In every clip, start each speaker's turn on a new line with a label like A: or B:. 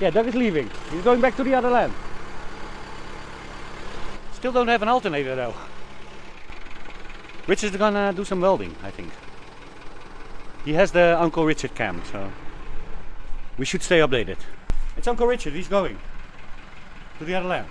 A: Yeah, Doug is leaving. He's going back to the other land. Still don't have an alternator though. Richard's gonna do some welding, I think. He has the Uncle Richard cam, so we should stay updated. It's Uncle Richard, he's going to the other land.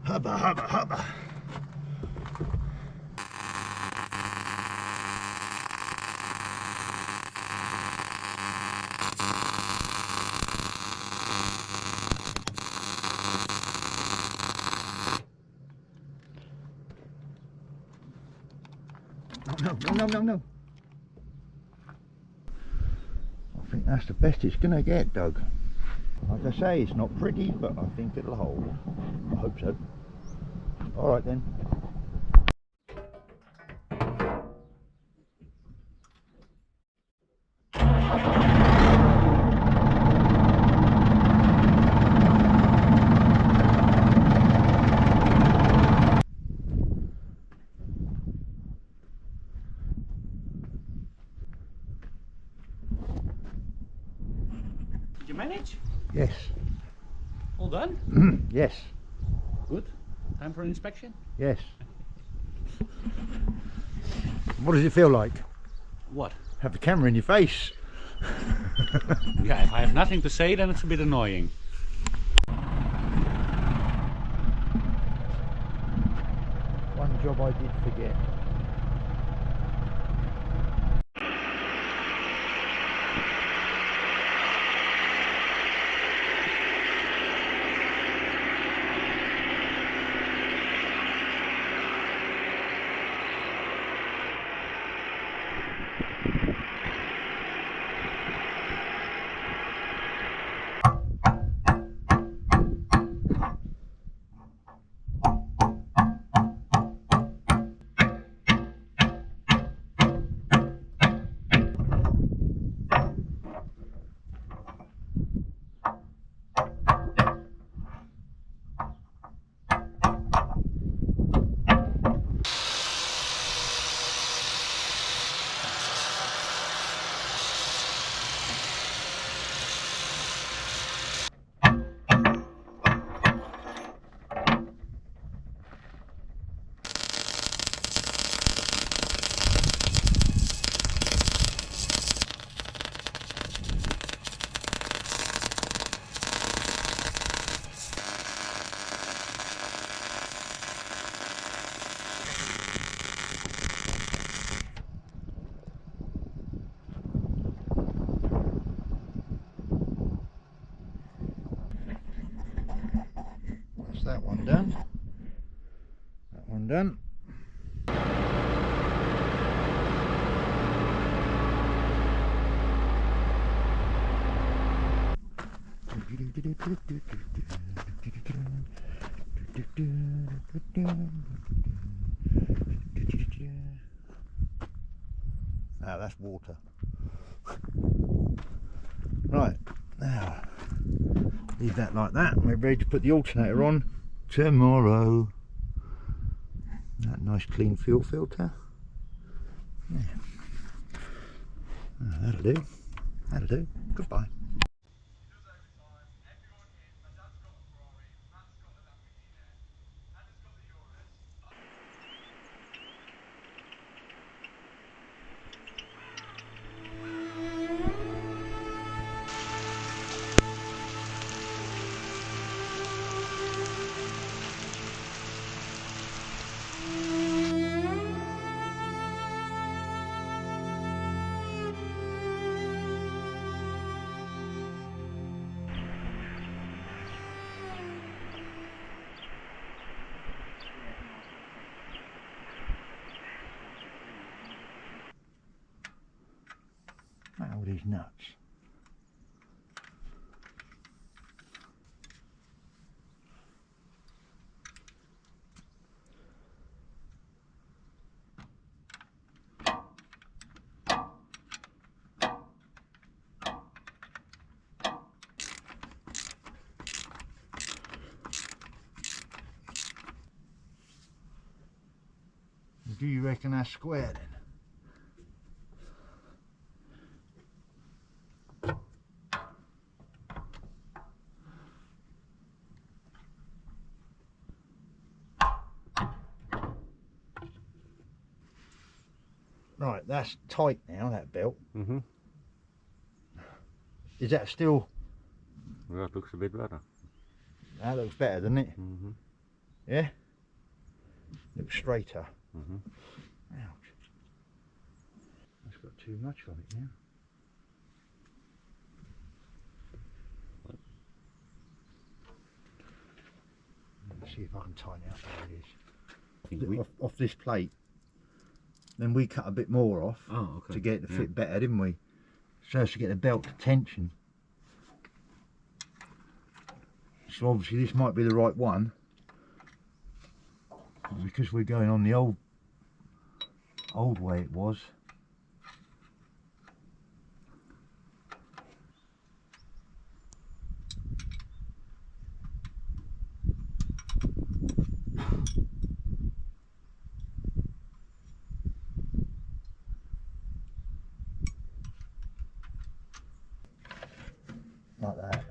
B: Hubba, hubba, hubba. No. I think that's the best it's gonna get, Doug. Like I say, it's not pretty, but I think it'll hold. I hope so. Alright then.
A: Did you manage?
B: Yes.
A: All done?
B: Yes.
A: Good. Time for an inspection?
B: Yes. What does it feel like?
A: What?
B: Have the camera in your face.
A: Yeah, if I have nothing to say, then it's a bit annoying.
B: One job I did forget. That one done. That one done. Now that's water. Right, now leave that like that. We're ready to put the alternator on tomorrow. That nice clean fuel filter. Yeah. Oh, that'll do. That'll do. Goodbye. Look at all these nuts. Do you reckon that's square then? Right, that's tight now, that belt.
A: Mm-hmm.
B: Is that still...
A: That looks a bit better.
B: That looks better, doesn't it?
A: Mm-hmm.
B: Yeah? Looks straighter.
A: Mm-hmm.
B: Ouch. That's got too much on it now. Let's see if I can tighten it up how it is. Off this plate. Then we cut a bit more off to get it to fit better, didn't we? So as to get the belt to tension. So obviously this might be the right one, because we're going on the old way it was. Like that.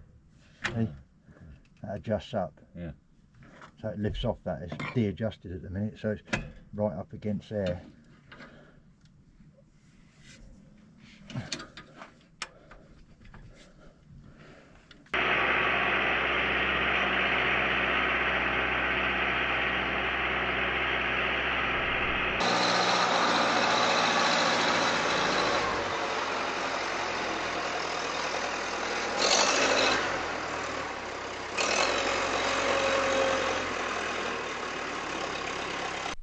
B: See? That adjusts up.
A: Yeah.
B: So it lifts off that. It's de-adjusted at the minute, so it's right up against there.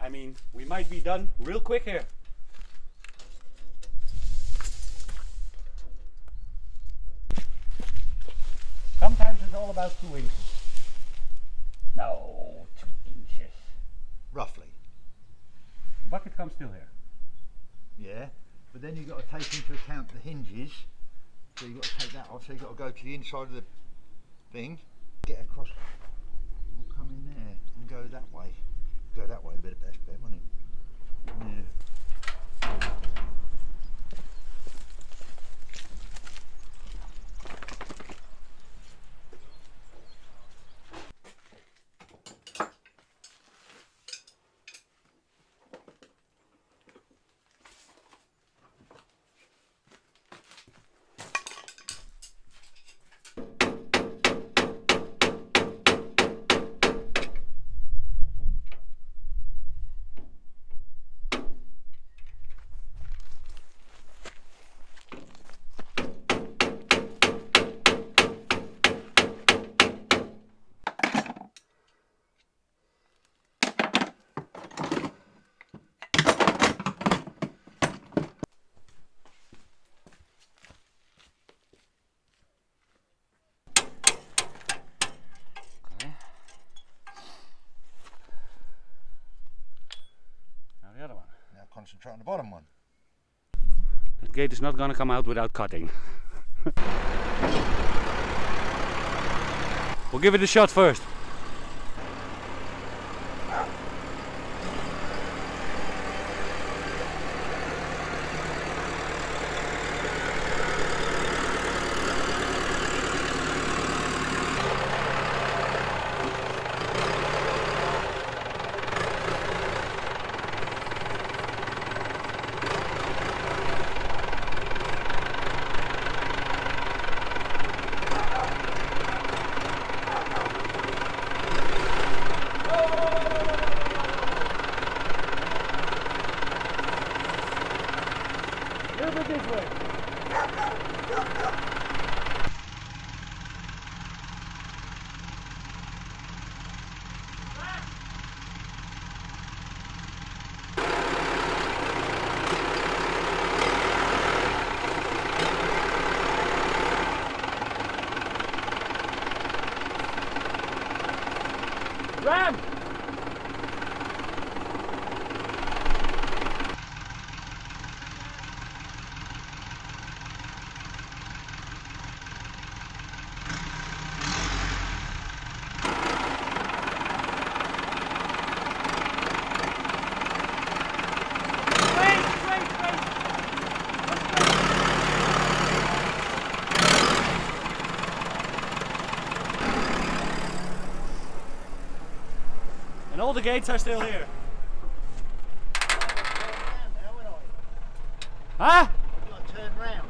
A: I mean, we might be done real quick here. Sometimes it's all about 2 inches. No, 2 inches.
B: Roughly.
A: The bucket comes still here.
B: Yeah. But then you've got to take into account the hinges. So you've got to take that off. So you've got to go to the inside of the thing, get across, we'll come in there and go that way. Go that way, a bit of best bet, wouldn't it? Yeah. concentrate on the bottom one.
A: That gate is not gonna come out without cutting. We'll give it a shot first. A little bit this way. Ram! And all the gates are still here. Huh?
B: You've got to turn round.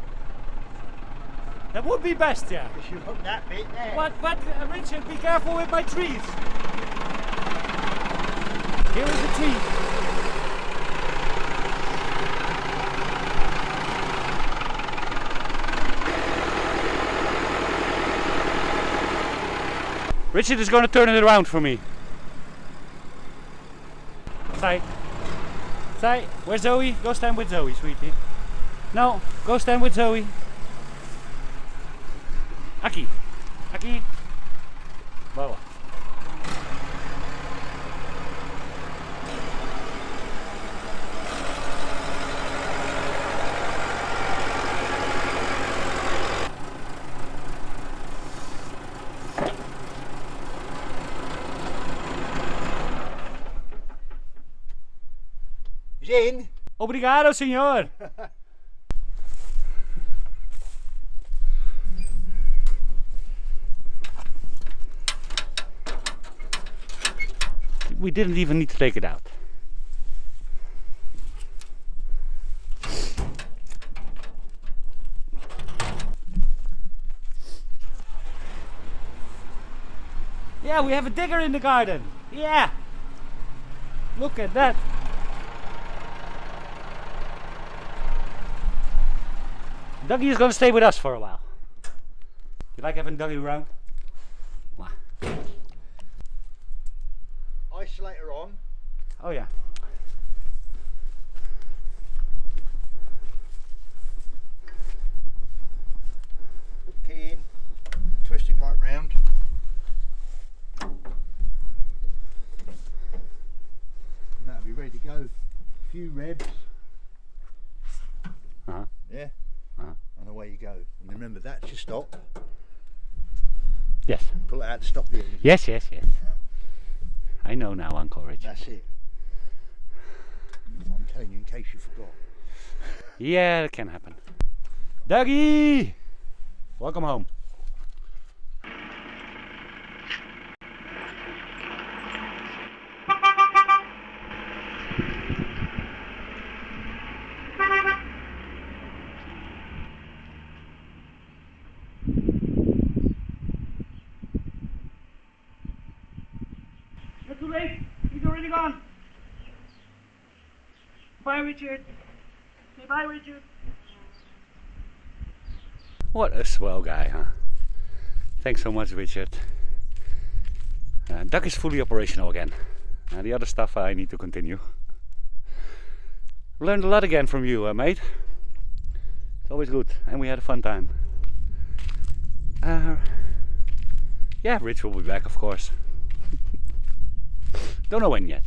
A: That would be best, yeah.
B: Because you hook that bit there.
A: But Richard, be careful with my trees. Here is a tree. Richard is going to turn it around for me. Sai, where's Zoe? Go stand with Zoe, sweetie. No, go stand with Zoe. Aki. Bawa.
B: He's in.
A: Obrigado, senhor. We didn't even need to take it out. Yeah, we have a digger in the garden. Yeah. Look at that. Dougie is going to stay with us for a while. You like having Dougie around? Wow.
B: Isolator on.
A: Oh yeah.
B: Put key in. Twist it right round. And that'll be ready to go. A few revs.
A: Uh-huh.
B: Yeah.
A: Uh-huh.
B: And away you go. And remember, that's your stop.
A: Yes.
B: Pull it out to stop the engine.
A: Yes. I know now, Uncle Richard.
B: That's it. I'm telling you in case you forgot.
A: Yeah, that can happen. Dougie! Welcome home. Not too late. He's already gone. Bye, Richard. Say bye, Richard. What a swell guy, huh? Thanks so much, Richard. Duck is fully operational again. The other stuff I need to continue. Learned a lot again from you, mate. It's always good, and we had a fun time. Yeah, Rich will be back, of course. Don't know when yet.